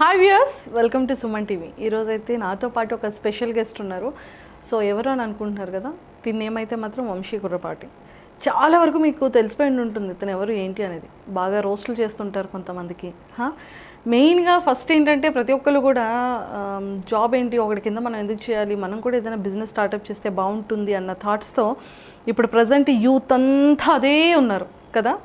Hi viewers, welcome to Suman TV. ఈరోజు అయితే నాతో పాటు ఒక స్పెషల్ గెస్ట్ ఉన్నారు. సో ఎవరు అని అనుకుంటున్నారు కదా, తిని ఏమైతే మాత్రం వంశీ కుర్రపాటి. చాలా వరకు మీకు తెలిసిపోయి ఉంటుంది ఇతను ఎవరు ఏంటి అనేది. బాగా రోస్టులు చేస్తుంటారు కొంతమందికి. మెయిన్గా ఫస్ట్ ఏంటంటే ప్రతి ఒక్కరు కూడా జాబ్ ఏంటి ఒకటి కింద మనం ఎందుకు చేయాలి, మనం కూడా ఏదైనా బిజినెస్ స్టార్టప్ చేస్తే బాగుంటుంది అన్న థాట్స్తో ఇప్పుడు ప్రజెంట్ యూత్ అంతా అదే ఉన్నారు కదా.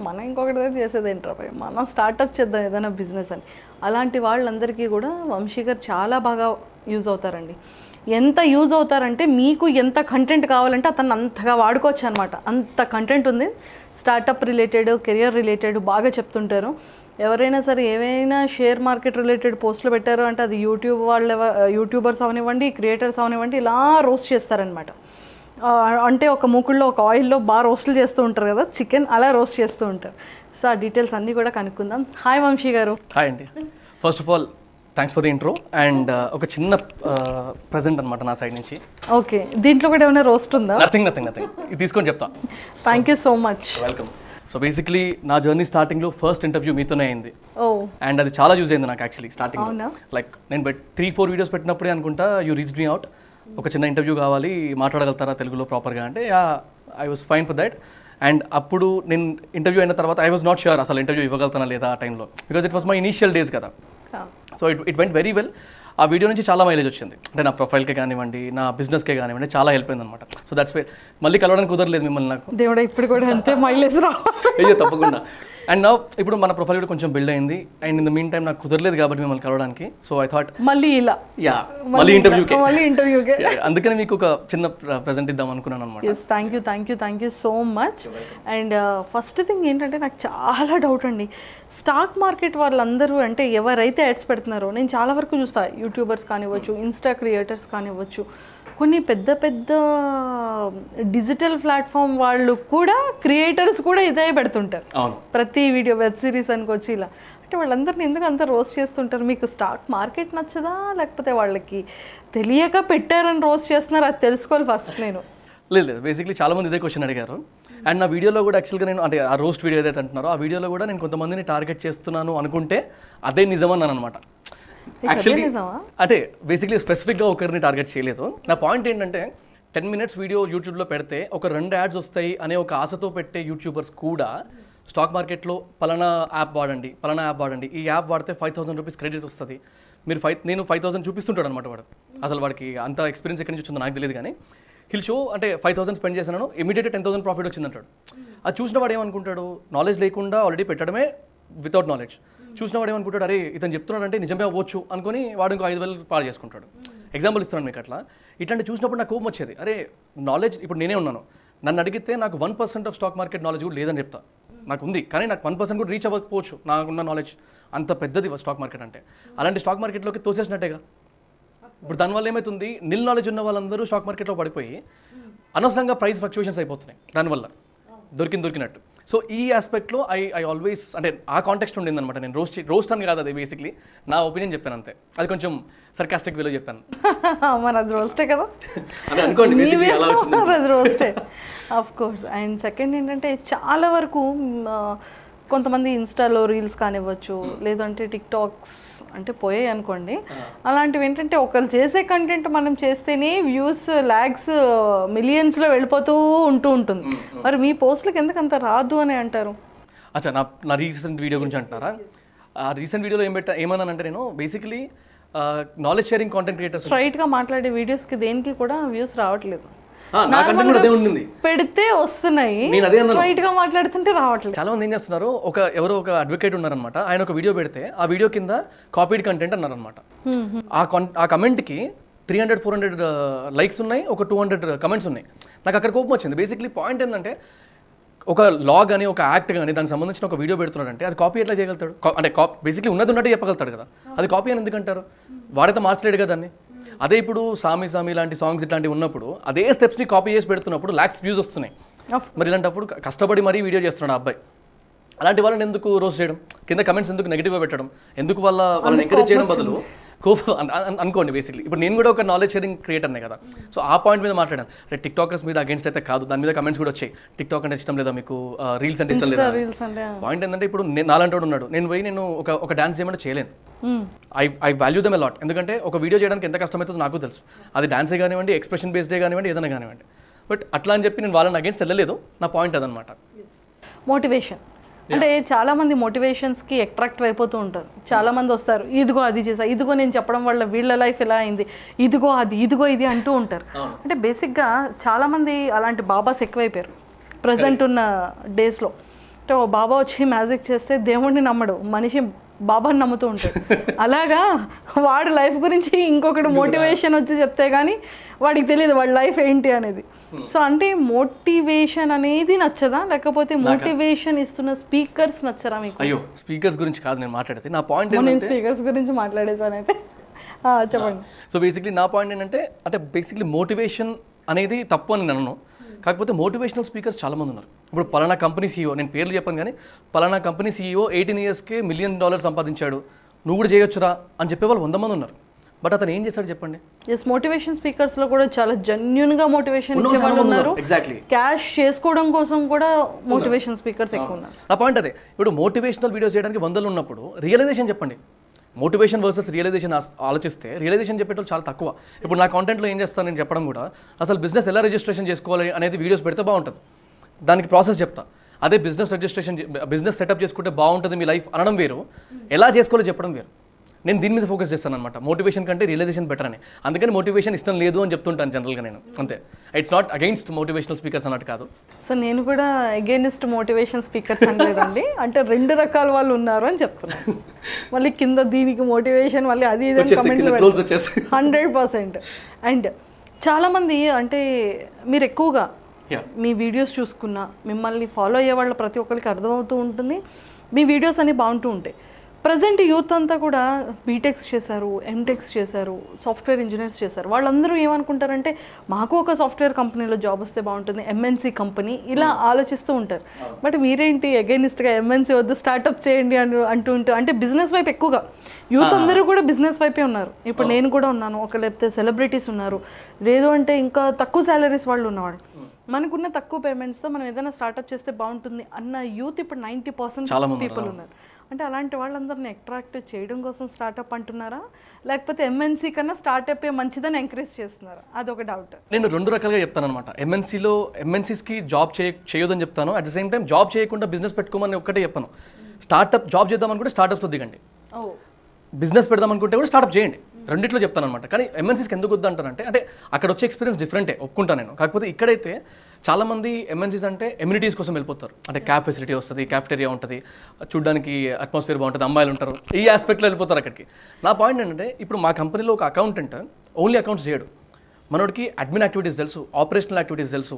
మనం ఇంకొకటి చేసేది ఏంట్రా, మనం స్టార్టప్ చేద్దాం ఏదైనా బిజినెస్ అని. అలాంటి వాళ్ళందరికీ కూడా వంశీ గారు చాలా బాగా యూజ్ అవుతారండి. ఎంత యూజ్ అవుతారంటే మీకు ఎంత కంటెంట్ కావాలంటే అతను అంతగా వాడుకోవచ్చు అనమాట. అంత కంటెంట్ ఉంది. స్టార్టప్ రిలేటెడ్, కెరియర్ రిలేటెడ్ బాగా చెప్తుంటారు. ఎవరైనా సరే ఏవైనా షేర్ మార్కెట్ రిలేటెడ్ పోస్టులు పెట్టారు అంటే అది యూట్యూబర్స్ అవనివ్వండి, క్రియేటర్స్ అవనివ్వండి, ఇలా రోస్ట్ చేస్తారనమాట. అంటే ఒక మూకుల్లో ఒక ఆయిల్లో బాగా రోస్టులు చేస్తూ ఉంటారు కదా, చికెన్ అలా రోస్ట్ చేస్తూ ఉంటారు. సో ఆ డీటెయిల్స్ అన్నీ కూడా కనుక్కుందాం. హాయ్ వంశీ గారు. హాయ్ అండి. First of all thanks for the intro and ఒక చిన్న ప్రజెంట్ అనమాట నా సైడ్ నుంచి. ఓకే, దీంట్లో కూడా ఏమైనా రోస్ట్ ఉందా? నథింగ్ ఇది తీసుకొని చెప్తా. Thank you so much. Welcome. So basically నా జర్నీ స్టార్టింగ్లో ఫస్ట్ ఇంటర్వ్యూ మీతోనే అయింది. ఓ. అండ్ అది చాలా యూజ్ అయింది నాకు యాక్చువల్లీ స్టార్టింగ్. లైక్ నేను 3-4 వీడియోస్ పెట్టినప్పుడే అనుకుంటా యూ రీచ్ మీ అవుట్. ఒక చిన్న ఇంటర్వ్యూ కావాలి, మాట్లాడగలుగుతారా తెలుగులో ప్రాపర్గా అంటే I was fine for that. And అప్పుడు నేను ఇంటర్వ్యూ అయిన తర్వాత ఐ వాజ్ నాట్ ష్యూర్ అసలు ఇంటర్వ్యూ ఇవ్వగలుగుతానా లేదా ఆ టైంలో, because it was my initial days కదా. So it went very well. ఆ వీడియో నుంచి చాలా మైలేజ్ వచ్చింది. అంటే నా ప్రొఫైల్కే కానివ్వండి, నా బిజినెస్కే కానివ్వండి, చాలా హెల్ప్ అయింది అనమాట. సో దట్స్ వై మళ్ళీ కలవడానికి కుదరలేదు మిమ్మల్ని నాకు. దేవుడా, ఇప్పుడు కూడా అంతే మైలేజ్ రా. అయ్యో తప్పకుండా. అండ్ నా ఇప్పుడు మన ప్రొఫైల్ కూడా కొంచెం బిల్డ్ అయింది. And in the mean time నాకు కుదరలేదు కాబట్టి మిమ్మల్ని కలవడానికి. సో ఐ థాట్ మళ్ళీ మళ్ళీ ఇంటర్వ్యూకే. అందుకని మీకు ఒక చిన్న ప్రెజెంట్ ఇద్దాం అనుకున్నాను అనమాట. Thank you so much. And first thing ఏంటంటే నాకు చాలా డౌట్ అండి. స్టాక్ మార్కెట్ వాళ్ళందరూ అంటే ఎవరైతే యాడ్స్ పెడుతున్నారో నేను చాలా వరకు చూస్తా, యూట్యూబర్స్ కానివ్వచ్చు, ఇన్స్టా క్రియేటర్స్ కానివ్వచ్చు, కొన్ని పెద్ద పెద్ద డిజిటల్ ప్లాట్ఫామ్ వాళ్ళు కూడా, క్రియేటర్స్ కూడా ఇదే పెడుతుంటారు ప్రతి వీడియో, వెబ్ సిరీస్ అనుకోవచ్చు ఇలా. అంటే వాళ్ళందరినీ ఎందుకు అంత రోస్ట్ చేస్తుంటారు? మీకు స్టాక్ మార్కెట్ నచ్చదా, లేకపోతే వాళ్ళకి తెలియక పెట్టారని రోస్ట్ చేస్తున్నారు? అది తెలుసుకోవాలి ఫస్ట్ నేను. లేదు, బేసిక్లీ చాలా మంది ఇదే క్వశ్చన్ అడిగారు. అండ్ నా వీడియోలో కూడా యాక్చువల్గా నేను అంటే ఆ రోస్ట్ వీడియో ఏదైతే అంటున్నారో ఆ వీడియోలో కూడా నేను కొంతమందిని టార్గెట్ చేస్తున్నాను అనుకుంటే అదే నిజమన్నాను అనమాట. యాక్చువల్లీ అంటే బేసిక్లీ స్పెసిఫిక్గా ఒకరిని టార్గెట్ చేయలేదు. నా పాయింట్ ఏంటంటే 10 minutes వీడియో యూట్యూబ్లో పెడితే ఒక 2 యాడ్స్ వస్తాయి అనే ఒక ఆశతో పెట్టే యూట్యూబర్స్ కూడా స్టాక్ మార్కెట్లో పలానా యాప్ వాడండి, ఈ యాప్ వాడితే 5,000 రూపీస్ క్రెడిట్ వస్తుంది, నేను 5,000 చూపిస్తుంటాడు అనమాట. వాడు అసలు వాడికి అంత ఎక్స్పీరియన్స్ ఎక్కడి నుంచి వచ్చిందో నాకు తెలియదు, కానీ హిల్ షో అంటే 5,000 స్పెండ్ చేశాను, ఇమీడియట్గా 10,000 ప్రాఫిట్ వచ్చిందంటాడు. అది చూసిన వాడు ఏమనుకుంటాడు, నాలెడ్జ్ లేకుండా ఆల్రెడీ పెట్టడమే వితౌట్ నాలెడ్జ్. చూసిన వాడు ఏమనుకుంటాడు, అరే ఇతను చెప్తున్నాడంటే నిజమే అవ్వచ్చు అనుకుని వాడు ఇంకో 5,000 పాడు చేసుకుంటాడు. ఎగ్జాంపుల్ ఇస్తున్నాను మీకు. అట్లా ఇట్లాంటి చూసినప్పుడు నాకు కోపం వచ్చేది. అరే నాలెడ్జ్ ఇప్పుడు నేనే ఉన్నాను, నన్ను అడిగితే నాకు 1% ఆఫ్ స్టాక్ మార్కెట్ నాలెడ్జ్ కూడా లేదని చెప్తా. నాకు ఉంది, కానీ నాకు 1% కూడా రీచ్ అవ్వకపోవచ్చు నాకున్న నాలెడ్జ్. అంత పెద్దది స్టాక్ మార్కెట్ అంటే. అలాంటి స్టాక్ మార్కెట్లోకి తోసేసినట్టేగా. ఇప్పుడు దానివల్ల ఏమవుతుంది, నిల్ నాలెడ్జ్ ఉన్న వాళ్ళందరూ స్టాక్ మార్కెట్లో పడిపోయి అనవసరంగా ప్రైస్ ఫ్లక్చుయేషన్స్ అయిపోతున్నాయి దానివల్ల, దొరికినట్టు. సో ఈ ఆస్పెక్ట్లో ఐ ఆల్వేస్ అంటే ఆ కాంటెక్స్ట్ ఉండింది అనమాట. నేను రోస్ట్ అని కాదు, అది బేసిక్లీ నా ఒపీనియన్ చెప్పాను అంతే. అది కొంచెం సర్కాస్టిక్ వేలో చెప్పాను. మరి అది రోస్టే కదా అదే అనుకోండి, అది రోస్టే ఆఫ్ కోర్స్. అండ్ సెకండ్ ఏంటంటే చాలా వరకు కొంతమంది ఇన్స్టాలో రీల్స్ కానివ్వచ్చు, లేదంటే టిక్టాక్స్ అంటే పోయాయి అనుకోండి, అలాంటివి ఏంటంటే ఒకళ్ళు చేసే కంటెంట్ మనం చేస్తేనే వ్యూస్ ల్యాక్స్ మిలియన్స్లో వెళ్ళిపోతూ ఉంటుంది. మరి మీ పోస్టులకు ఎందుకు అంత రాదు అని అంటారు? అచ్చా, నా రీసెంట్ వీడియో గురించి అంటున్నారా? ఆ రీసెంట్ వీడియోలో ఏమన్నానంటే నేను basically knowledge sharing content creators స్ట్రైట్గా మాట్లాడే వీడియోస్కి దేనికి కూడా వ్యూస్ రావట్లేదు. పెడితే వస్తున్నాయి, స్ట్రైట్ గా మాట్లాడుతుంటే రావట్లేదు. చాలా మంది ఏం చేస్తున్నారు, ఎవరో ఒక అడ్వకేట్ ఉన్నారనమాట, ఆయన ఒక వీడియో పెడితే ఆ వీడియో కింద కాపీడ్ కంటెంట్ అన్నారనమాట. ఆ కమెంట్ కి 300-400 లైక్స్ ఉన్నాయి, ఒక 200 కమెంట్స్ ఉన్నాయి. నాకు అక్కడ కోపం వచ్చింది. బేసిక్లీ పాయింట్ ఏంటంటే, ఒక లాగ్ అని, ఒక యాక్ట్ కానీ దానికి సంబంధించిన ఒక వీడియో పెడుతున్నాడంటే అది కాపీ ఎట్లా చేయగలుగుతాడు? అంటే బేసిక్లీ ఉన్నట్టు చెప్పగలుగుతాడు కదా, అది కాపీ అని ఎందుకంటారు? వాడైతే మార్చలేడు కదా దాన్ని. అదే ఇప్పుడు సామి లాంటి సాంగ్స్ ఇట్లాంటివి ఉన్నప్పుడు అదే స్టెప్స్ని కాపీ చేసి పెడుతున్నప్పుడు ల్యాక్స్ వ్యూస్ వస్తున్నాయి. మరి ఇలాంటప్పుడు కష్టపడి మరీ వీడియో చేస్తున్నాడు ఆ అబ్బాయి. అలాంటి వాళ్ళని ఎందుకు రోస్ట్ చేయడం, కింద కమెంట్స్ ఎందుకు నెగిటివ్గా పెట్టడం, ఎందుకు వాళ్ళని ఎంకరేజ్ చేయడం బదులు అనుకోండి బేసిక్లీ ఇప్పుడు నేను కూడా ఒక నాలెడ్జ్ షేరింగ్ క్రియేటర్నే కదా. సో ఆ పాయింట్ మీద మాట్లాడాను. అంటే టిక్టాకర్స్ మీద అగేన్స్ట్ అయితే కాదు, దాని మీద కమెంట్స్ కూడా వచ్చాయి. టిక్టాక్ అంటే ఇష్టం లేదా మీకు, రీల్స్ అంటే ఇష్టం లేదా. పాయింట్ ఏంటంటే ఇప్పుడు నాలంటోడు ఉన్నాడు, నేను ఒక డాన్స్ చేయమంటే చేయలేను. I value them a lot. ఎందుకంటే ఒక వీడియో చేయడానికి ఎంత కష్టమవుతుందో నాకు తెలుసు. అది డాన్సే కానివ్వండి, ఎక్స్ప్రెషన్ బేస్డే కానివ్వండి, ఏదైనా కానివ్వండి. బట్ అట్లా అని చెప్పి నేను వాళ్ళని అగేన్స్ట్ వెళ్ళలేదు. నా పాయింట్ అదనమాట. మోటివేషన్ అంటే చాలా మంది మోటివేషన్స్కి అట్రాక్ట్ అయిపోతూ ఉంటారు. చాలా మంది వస్తారు, ఇదిగో అది చేసా, ఇదిగో నేను చెప్పడం వల్ల వీళ్ళ లైఫ్ ఎలా అయింది, ఇదిగో అది, ఇదిగో ఇది అంటూ ఉంటారు. అంటే బేసిక్గా చాలామంది అలాంటి బాబాస్ ఎక్కువైపోయారు ప్రజెంట్ ఉన్న డేస్లో. అంటే ఓ బాబా వచ్చి మ్యాజిక్ చేస్తే దేవుడిని నమ్మడు, మనిషి బాబాని నమ్ముతూ ఉంటాడు. అలాగా వాడి లైఫ్ గురించి ఇంకొకటి మోటివేషన్ వచ్చి చెప్తే కానీ వాడికి తెలియదు వాడి లైఫ్ ఏంటి అనేది. సో అంటే మోటివేషన్ అనేది నచ్చదా, లేకపోతే మోటివేషన్ ఇస్తున్న స్పీకర్స్ నచ్చరా మీకు? అయ్యో, స్పీకర్స్ గురించి కాదు నేను మాట్లాడితే. నా పాయింట్ నేను స్పీకర్స్ గురించి మాట్లాడేసాను అయితే చెప్పండి. సో బేసిక్లీ నా పాయింట్ ఏంటంటే, అంటే బేసిక్లీ మోటివేషన్ అనేది తప్పు అని నేను, కాకపోతే మోటివేషనల్ స్పీకర్స్ చాలామంది ఉన్నారు. ఇప్పుడు పలానా కంపెనీ సీఈఓ, నేను పేర్లు చెప్పాను కానీ పలానా కంపెనీ సీఈఓ 18 yearsకే $1 million సంపాదించాడు, నువ్వు కూడా చేయొచ్చురా అని చెప్పే వాళ్ళు 100 మంది ఉన్నారు. బట్ అతను ఏం చేశాడు చెప్పండి? ఎస్, మోటివేషన్ స్పీకర్స్లో కూడా చాలా జెన్యున్గా మోటివేషన్ ఇచ్చే వాళ్ళు ఉన్నారు. ఎగ్జాక్ట్లీ, క్యాష్ చేసుకోవడం కోసం కూడా మోటివేషన్ స్పీకర్స్ ఎక్కువ ఉన్నారు. నా పాయింట్ అదే. ఇప్పుడు మోటివేషనల్ వీడియోస్ చేయడానికి 100 ఉన్నప్పుడు రియలైజేషన్ చెప్పండి. మోటివేషన్ వర్సెస్ రియలైజేషన్ ఆలోచిస్తే రియలైజేషన్ చెప్పేటోళ్ళు చాలా తక్కువ. ఇప్పుడు నా కాంటెంట్లో ఏం చేస్తాను నేను చెప్పడం కూడా, అసలు బిజినెస్ ఎలా రిజిస్ట్రేషన్ చేసుకోవాలి అనేది వీడియోస్ పెడితే బాగుంటుంది, దానికి ప్రాసెస్ చెప్తా. అదే బిజినెస్ సెటప్ చేసుకుంటే బాగుంటుంది మీ లైఫ్ అనడం వేరు, ఎలా చేసుకోవాలో చెప్పడం వేరు. నేను దీని మీద ఫోకస్ చేస్తాను అనమాట. మోటివేషన్ కంటే రియలైజేషన్ బెటర్ అని. అందుకని మోటివేషన్ ఇష్టం లేదు అని చెప్తుంటాను జనరల్గా నేను, అంతే. It's not against motivational speakers అన్నట్టు కాదు. సో నేను కూడా అగైన్స్ట్ మోటివేషన్ స్పీకర్స్ అనలేదండి. అంటే 2 రకాల వాళ్ళు ఉన్నారు అని చెప్తున్నాను. మళ్ళీ కింద దీనికి మోటివేషన్ మళ్ళీ అది ఇది కమెంట్లు 100%. అండ్ చాలామంది అంటే మీరు ఎక్కువగా మీ వీడియోస్ చూసుకున్నా, మిమ్మల్ని ఫాలో అయ్యే వాళ్ళ ప్రతి ఒక్కరికి అర్థమవుతూ ఉంటుంది, మీ వీడియోస్ అన్నీ బాగుంటూ ఉంటాయి. ప్రజెంట్ యూత్ అంతా కూడా బీటెక్స్ చేశారు, ఎంటెక్స్ చేశారు, సాఫ్ట్వేర్ ఇంజనీర్స్ చేశారు. వాళ్ళందరూ ఏమనుకుంటారంటే మాకు ఒక సాఫ్ట్వేర్ కంపెనీలో జాబ్ వస్తే బాగుంటుంది, ఎంఎన్సీ కంపెనీ, ఇలా ఆలోచిస్తూ ఉంటారు. బట్ మీరేంటి అగైనిస్ట్గా ఎంఎన్సీ వద్దు స్టార్ట్అప్ చేయండి అంటూ అంటే బిజినెస్ వైపు ఎక్కువగా యూత్ అందరూ కూడా బిజినెస్ వైపే ఉన్నారు. ఇప్పుడు నేను కూడా ఉన్నాను, ఒక లేకపోతే సెలబ్రిటీస్ ఉన్నారు, లేదు అంటే ఇంకా తక్కువ శాలరీస్ వాళ్ళు ఉన్నవాడు. మనకున్న తక్కువ పేమెంట్స్తో మనం ఏదైనా స్టార్ట్అప్ చేస్తే బాగుంటుంది అన్న యూత్ ఇప్పుడు 90% పీపుల్ ఉన్నారు. అంటే అలాంటి వాళ్ళందరినీ అట్రాక్ట్ చేయడం కోసం స్టార్ట్అప్ అంటున్నారా, లేకపోతే ఎంఎన్సీ కన్నా స్టార్ట్అప్ మంచిదని ఎంకరేజ్ చేస్తున్నారా? అదొక డౌట్. నేను 2 రకాలుగా చెప్తాను అనమాట. ఎంఎన్సీస్కి జాబ్ చేయొద్దని చెప్తాను, at the same time job చేయకుండా బిజినెస్ పెట్టుకోమని ఒక్కటే చెప్పాను. స్టార్ట్అప్ జాబ్ చేద్దాం అనుకుంటే స్టార్ట్అప్స్లో దిగండి, బిజినెస్ పెడదాం అనుకుంటే కూడా స్టార్ట్అప్ చేయండి. రెండిట్లో చెప్తాను అనమాట. కానీ ఎంఎన్సీస్కి ఎందుకు వద్దు అంటానంటే, అంటే అక్కడ వచ్చే ఎక్స్పీరియన్స్ డిఫరెంటే, ఒప్పుకుంటాను నేను. కాకపోతే ఇక్కడైతే చాలామంది ఎంఎన్సీస్ అంటే ఎమ్యూనిటీస్ కోసం వెళ్ళిపోతారు. అంటే క్యాబ్ ఫెసిలిటీ వస్తుంది, క్యాఫ్టేరియా ఉంటుంది, చూడడానికి అట్మాస్ఫియర్ బాగుంటుంది, అమ్మాయిలు ఉంటారు, ఈ ఆస్పెక్ట్లో వెళ్ళిపోతారు అక్కడికి. నా పాయింట్ ఏంటంటే, ఇప్పుడు మా కంపెనీలో ఒక అకౌంటెంట్ ఓన్లీ అకౌంట్స్ చేయడు, మనోడికి అడ్మిన్ యాక్టివిటీస్ తెలుసు, ఆపరేషనల్ యాక్టివిటీస్ తెలుసు,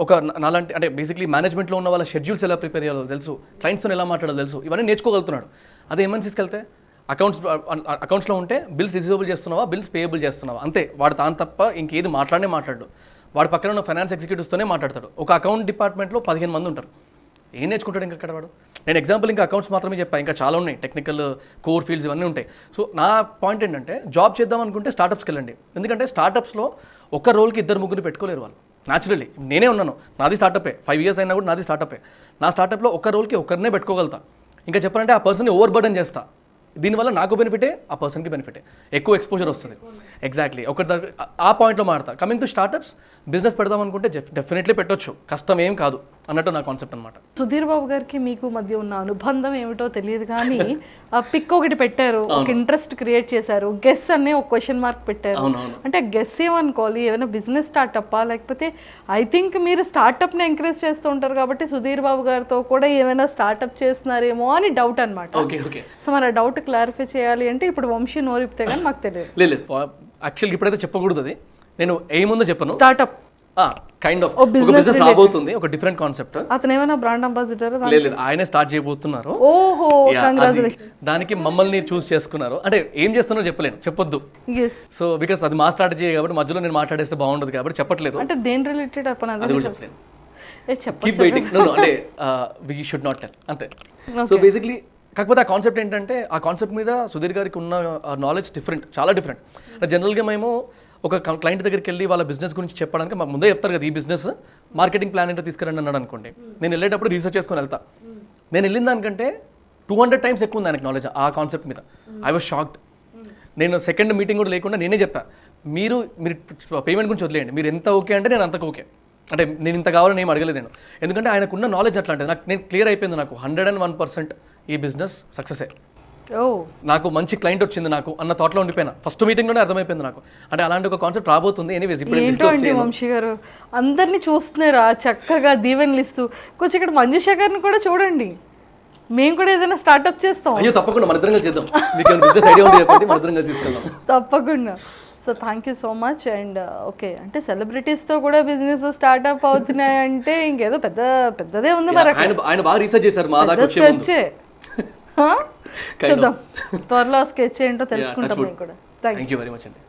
ఒక నాలాంటి అంటే బేసిక్లీ మేనేజ్మెంట్లో ఉన్న వాళ్ళ షెడ్యూల్స్ ఎలా ప్రిపేర్ చేయాలో తెలుసు, క్లయింట్స్తో ఎలా మాట్లాడాలో తెలుసు, ఇవన్నీ నేర్చుకోగలుగుతున్నాడు. అదే ఎంఎన్సీస్కి వెళ్తే అకౌంట్స్లో ఉంటే బిల్స్ రిసీవబుల్ చేస్తున్నావా, బిల్స్ పేయబుల్ చేస్తున్నావా, అంతే. వాడు తాను తప్ప ఇంకేది మాట్లాడు. వాడు పక్కన ఉన్న ఫైనాన్స్ ఎగ్జిక్యూటివ్స్తోనే మాట్లాడతాడు. ఒక అకౌంట్ డిపార్ట్మెంట్లో 15 మంది ఉంటారు, ఏం నేర్చుకుంటాడు ఇంకా అక్కడ వాడు? నేను ఎగ్జాంపుల్ ఇంకా అకౌంట్స్ మాత్రమే చెప్పాను, ఇంకా చాలా ఉన్నాయి, టెక్నికల్ కోర్ ఫీల్డ్స్ ఇవన్నీ ఉంటాయి. సో నా పాయింట్ ఏంటంటే, జాబ్ చేద్దాం అనుకుంటే స్టార్టప్స్కి వెళ్ళండి. ఎందుకంటే స్టార్టప్స్లో ఒక రోల్కి 2-3 పెట్టుకోలేరు వాళ్ళు. న్యాచురల్లీ నేనే ఉన్నాను, నాది స్టార్టపే, 5 years అయినా కూడా నాది స్టార్టపే. నా స్టార్టప్లో ఒక రోల్కి ఒకరినే పెట్టుకోగలుగుతా. ఇంకా చెప్పాలంటే ఆ పర్సన్ని ఓవర్ బర్డన్ చేస్తా. దీనివల్ల నాకు బెనిఫిటే, ఆ పర్సన్కి బెనిఫిటే, ఎక్కువ ఎక్స్పోజర్ వస్తుంది. ఎగ్జాక్ట్లీ ఆ పాయింట్లో మాడతా. కమింగ్ టు స్టార్టప్స్, బిజినెస్ పెడదాం అనుకుంటే డెఫినెట్లీ పెట్టొచ్చు, కష్టం ఏం కాదు అన్నట్టు నా కాన్సెప్ట్ అనమాట. సుధీర్ బాబు గారికి మీకు మధ్య ఉన్న అనుబంధం ఏమిటో తెలియదు కానీ ఆ పిక్ ఒకటి పెట్టారు, ఒక ఇంట్రెస్ట్ క్రియేట్ చేశారు, గెస్ అనే ఒక క్వశ్చన్ మార్క్ పెట్టారు. అంటే గెస్ ఏమనుకోవాలి, ఏమైనా బిజినెస్ స్టార్టప్పా, లేకపోతే ఐ థింక్ మీరు స్టార్టప్ని ఎంకరేజ్ చేస్తూ ఉంటారు కాబట్టి సుధీర్ బాబు గారితో కూడా ఏమైనా స్టార్టప్ చేస్తున్నారేమో అని డౌట్ అనమాట. సో మరి ఆ డౌట్ క్లారిఫై చేయాలి అంటే ఇప్పుడు వంశీ నోరిపితే కానీ మాకు తెలియదు. లేదు, యాక్చువల్గా ఇప్పుడైతే చెప్పకూడదు, అది నేను ఏముందో చెప్పను. స్టార్టప్ కైండ్ ఆఫ్ బిజినెస్ రాబోతుంది, ఒక డిఫరెంట్ కాన్సెప్ట్. అతను ఏమైనా బ్రాండ్ అంబాసిడర్? లేదు, ఆయనే స్టార్ట్ చేయబోతున్నారు. ఓహో, కంగ్రాచులేషన్స్. దానికి మమ్మల్ని చూస్ చేసుకున్నారు. అంటే ఏం చేస్తున్నారో చెప్పలేను, చెప్పొద్దు. సో బికాస్ అది మా స్ట్రాటజీ కాబట్టి మధ్యలో నేను మాట్లాడేస్తే బాగుండదు కాబట్టి చెప్పట్లేదు. అంటే దేని రిలేటెడ్ అది కూడా చెప్పలేను. Keep waiting. అంటే వీ షుడ్ నాట్ టెల్, అంతే. సో బేసిక్లీ కాకపోతే ఆ కాన్సెప్ట్ ఏంటంటే ఆ కాన్సెప్ట్ మీద సుధీర్ గారికి ఉన్న నాలెడ్జ్ డిఫరెంట్, చాలా డిఫరెంట్. జనరల్గా మేము ఒక క్లయింట్ దగ్గరికి వెళ్ళి వాళ్ళ బిజినెస్ గురించి చెప్పడానికి మాకు ముందే చెప్తారు కదా, ఈ బిజినెస్ మార్కెటింగ్ ప్లాన్ ఏంటో తీసుకురండి అన్నాడు అనుకోండి, నేను వెళ్ళేటప్పుడు రీసెర్చ్ చేసుకొని వెళ్తా. నేను వెళ్ళిన దానికంటే 200 టైమ్స్ ఎక్కువ ఉంది ఆయనకు నాలెడ్జ్ ఆ కాన్సెప్ట్ మీద. I was shocked. నేను సెకండ్ మీటింగ్ కూడా లేకుండా నేనే చెప్పా, మీరు పేమెంట్ గురించి వదిలేయండి, మీరు ఎంత ఓకే అంటే నేను అంతకు ఓకే, అంటే నేను ఇంత కావాలని ఏం అడగలేదు నేను. ఎందుకంటే ఆయనకున్న నాలెడ్జ్ అట్లాంటిది. నేను క్లియర్ అయిపోయింది, నాకు 101% ఈ బిజినెస్ సక్సెసే. నాకు మంచి క్లయింట్ వచ్చింది నాకు అన్న థాట్లో ఉండిపోయినా. ఫస్ట్ మీటింగ్లోనే అర్థమైపోయింది నాకు, అంటే అలాంటి ఒక కాన్సెప్ట్ రాబోతుంది. ఎనీవేస్ ఏంటో అండి వంశీ గారు అందరినీ చూస్తున్నారా చక్కగా దీవెనలు ఇస్తూ. కొంచెం ఇక్కడ మంజుష గారిని కూడా చూడండి, మేము కూడా ఏదైనా స్టార్ట్అప్ చేస్తాం. అయ్యో తప్పకుండా మన ఇద్దరం చేద్దాం. మీకు బిజినెస్ ఐడియా ఉంది చెప్పండి, మన ఇద్దరం తీసుకెళ్దాం తప్పకుండా. So thank you so much. And okay, అంటే సెలబ్రిటీస్తో కూడా బిజినెస్ స్టార్ట్అప్ అవుతున్నాయంటే ఇంకేదో పెద్దదే ఉంది మరి. ఆయన బాగా రీసెర్చ్ చేశారు మా దాకా వచ్చే చూద్దాం త్వరలో స్కెచ్ ఏంటో తెలుసుకుంటాం మేము కూడా. థ్యాంక్ యూ వెరీ మచ్ అండి.